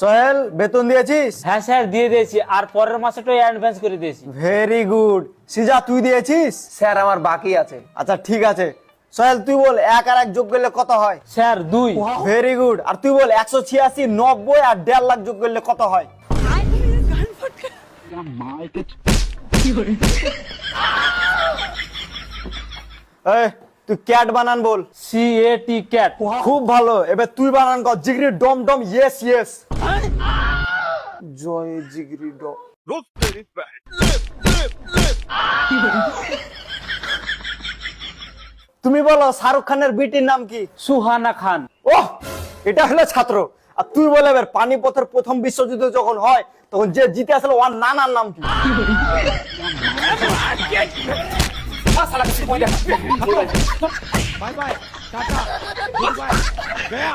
সোহেল বেতন দিয়েছিস? হ্যাঁ স্যার দিয়ে দিয়েছি, আর পরের মাসেটাই অ্যাডভান্স করে দিয়েছি। Very good. সিজা তুই দিয়েছিস? স্যার আমার বাকি আছে। আচ্ছা ঠিক আছে। সোহেল তুই বল 1 আর 1 যোগ করলে কত হয়? স্যার 2। Very good. আর তুই বল 186, 90 আর 1.5 লাখ যোগ করলে কত হয়? এই তুই ক্যাট বানান বল। CAT cat. খুব ভালো। এবার তুই বানান কর জিগরি ডম ডম ইয়েস ইয়েস। জয় জিগরি ডম। তুমি বলো শাহরুখ খানের বিটির নাম কি? সুহানা খান। ওহ, এটা হলো ছাত্র। আর তুই বলে এবার পানিপথের প্রথম বিশ্বযুদ্ধ যখন হয় তখন যে জিতে আসলে ওর নানার নাম কি? Bye bye tata good bye गया